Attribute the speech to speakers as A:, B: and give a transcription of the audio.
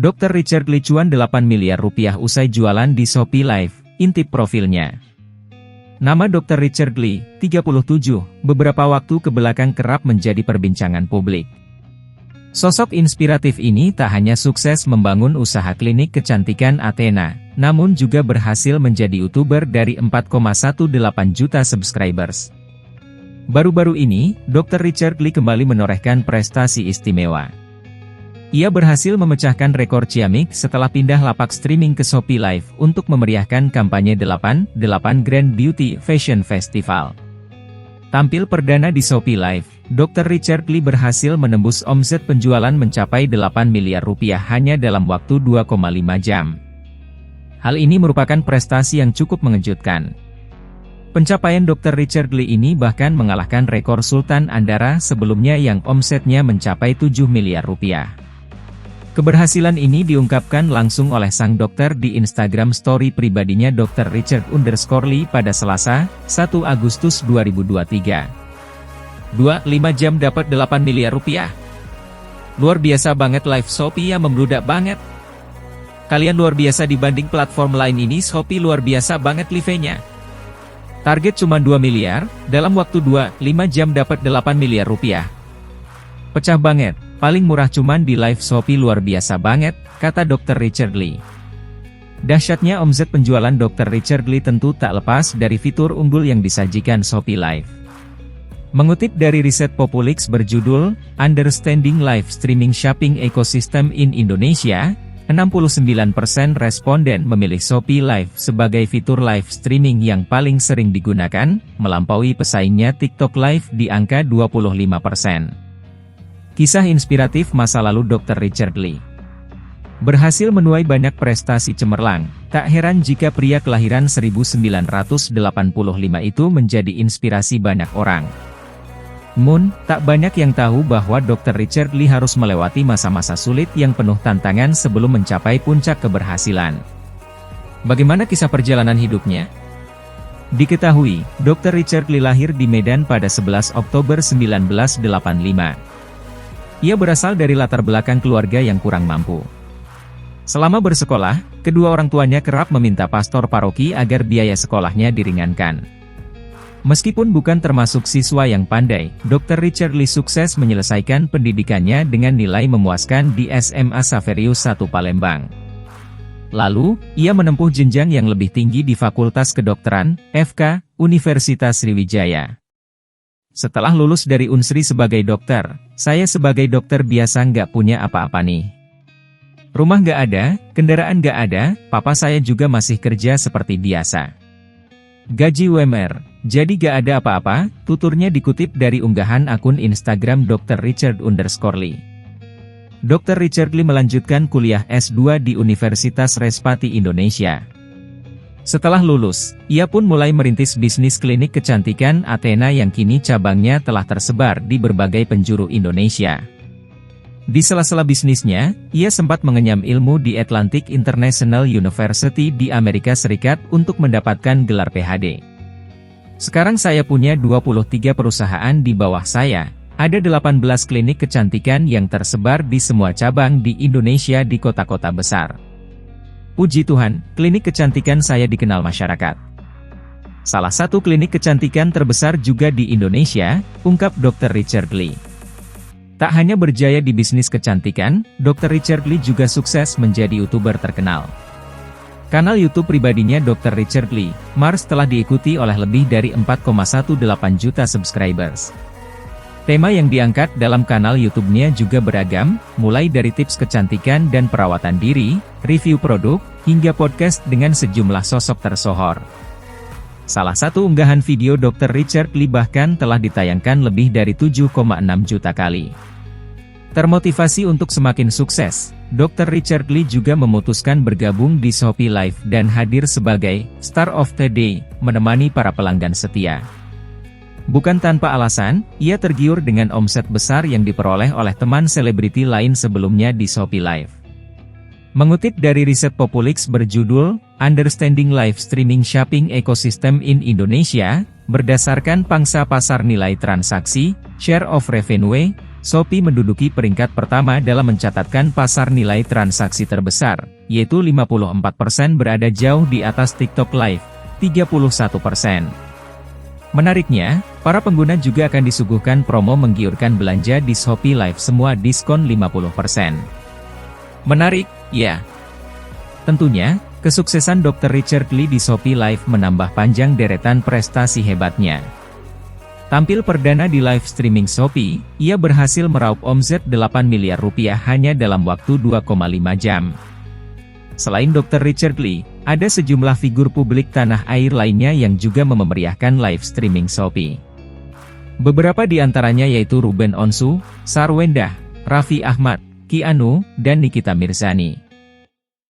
A: Dr. Richard Lee cuan 8 miliar rupiah usai jualan di Shopee Live, intip profilnya. Nama Dr. Richard Lee, 37, beberapa waktu kebelakang kerap menjadi perbincangan publik. Sosok inspiratif ini tak hanya sukses membangun usaha klinik kecantikan Athena, namun juga berhasil menjadi YouTuber dari 4,18 juta subscribers. Baru-baru ini, Dr. Richard Lee kembali menorehkan prestasi istimewa. Ia berhasil memecahkan rekor ciamik setelah pindah lapak streaming ke Shopee Live untuk memeriahkan kampanye 8 Grand Beauty Fashion Festival. Tampil perdana di Shopee Live, Dr. Richard Lee berhasil menembus omset penjualan mencapai 8 miliar rupiah hanya dalam waktu 2,5 jam. Hal ini merupakan prestasi yang cukup mengejutkan. Pencapaian Dr. Richard Lee ini bahkan mengalahkan rekor Sultan Andara sebelumnya yang omsetnya mencapai 7 miliar rupiah. Keberhasilan ini diungkapkan langsung oleh sang dokter di Instagram story pribadinya Dr. Richard_Lee pada Selasa, 1 Agustus 2023. 5 jam dapat 8 miliar rupiah. Luar biasa banget, live Shopee yang membludak banget. Kalian luar biasa dibanding platform lain ini, Shopee luar biasa banget live-nya. Target cuma 2 miliar, dalam waktu 2-5 jam dapat 8 miliar rupiah. Pecah banget. Paling murah cuman di live Shopee, luar biasa banget, kata Dr. Richard Lee. Dahsyatnya omset penjualan Dr. Richard Lee tentu tak lepas dari fitur unggul yang disajikan Shopee Live. Mengutip dari riset Populix berjudul, Understanding Live Streaming Shopping Ecosystem in Indonesia, 69% responden memilih Shopee Live sebagai fitur live streaming yang paling sering digunakan, melampaui pesaingnya TikTok Live di angka 25%. Kisah inspiratif masa lalu Dr. Richard Lee. Berhasil menuai banyak prestasi cemerlang, tak heran jika pria kelahiran 1985 itu menjadi inspirasi banyak orang. Tak banyak yang tahu bahwa Dr. Richard Lee harus melewati masa-masa sulit yang penuh tantangan sebelum mencapai puncak keberhasilan. Bagaimana kisah perjalanan hidupnya? Diketahui, Dr. Richard Lee lahir di Medan pada 11 Oktober 1985. Ia berasal dari latar belakang keluarga yang kurang mampu. Selama bersekolah, kedua orang tuanya kerap meminta pastor paroki agar biaya sekolahnya diringankan. Meskipun bukan termasuk siswa yang pandai, Dr. Richard Lee sukses menyelesaikan pendidikannya dengan nilai memuaskan di SMA Xaverius I Palembang. Lalu, ia menempuh jenjang yang lebih tinggi di Fakultas Kedokteran, FK, Universitas Sriwijaya. Setelah lulus dari Unsri sebagai dokter, saya sebagai dokter biasa nggak punya apa-apa nih. Rumah nggak ada, kendaraan nggak ada, papa saya juga masih kerja seperti biasa. Gaji UMR, jadi nggak ada apa-apa, tuturnya dikutip dari unggahan akun Instagram Dr. Richard_Lee. Dr. Richard Lee melanjutkan kuliah S2 di Universitas Respati Indonesia. Setelah lulus, ia pun mulai merintis bisnis klinik kecantikan Athena yang kini cabangnya telah tersebar di berbagai penjuru Indonesia. Di sela-sela bisnisnya, ia sempat mengenyam ilmu di Atlantic International University di Amerika Serikat untuk mendapatkan gelar PhD. Sekarang saya punya 23 perusahaan di bawah saya, ada 18 klinik kecantikan yang tersebar di semua cabang di Indonesia di kota-kota besar. Puji Tuhan, klinik kecantikan saya dikenal masyarakat. Salah satu klinik kecantikan terbesar juga di Indonesia, ungkap Dr. Richard Lee. Tak hanya berjaya di bisnis kecantikan, Dr. Richard Lee juga sukses menjadi YouTuber terkenal. Kanal YouTube pribadinya Dr. Richard Lee, Mars, telah diikuti oleh lebih dari 4,18 juta subscribers. Tema yang diangkat dalam kanal YouTube-nya juga beragam, mulai dari tips kecantikan dan perawatan diri, review produk, hingga podcast dengan sejumlah sosok tersohor. Salah satu unggahan video Dr. Richard Lee bahkan telah ditayangkan lebih dari 7,6 juta kali. Termotivasi untuk semakin sukses, Dr. Richard Lee juga memutuskan bergabung di Shopee Live dan hadir sebagai Star of the Day, menemani para pelanggan setia. Bukan tanpa alasan, ia tergiur dengan omset besar yang diperoleh oleh teman selebriti lain sebelumnya di Shopee Live. Mengutip dari riset Populix berjudul, Understanding Live Streaming Shopping Ecosystem in Indonesia, berdasarkan pangsa pasar nilai transaksi, share of revenue, Shopee menduduki peringkat pertama dalam mencatatkan pasar nilai transaksi terbesar, yaitu 54% berada jauh di atas TikTok Live, 31%. Menariknya, para pengguna juga akan disuguhkan promo menggiurkan belanja di Shopee Live, semua diskon 50%. Menarik, ya? Tentunya, kesuksesan Dr. Richard Lee di Shopee Live menambah panjang deretan prestasi hebatnya. Tampil perdana di live streaming Shopee, ia berhasil meraup omset 8 miliar rupiah hanya dalam waktu 2,5 jam. Selain Dr. Richard Lee, ada sejumlah figur publik tanah air lainnya yang juga memeriahkan live streaming Shopee. Beberapa di antaranya yaitu Ruben Onsu, Sarwendah, Raffi Ahmad, Keanu, dan Nikita Mirzani.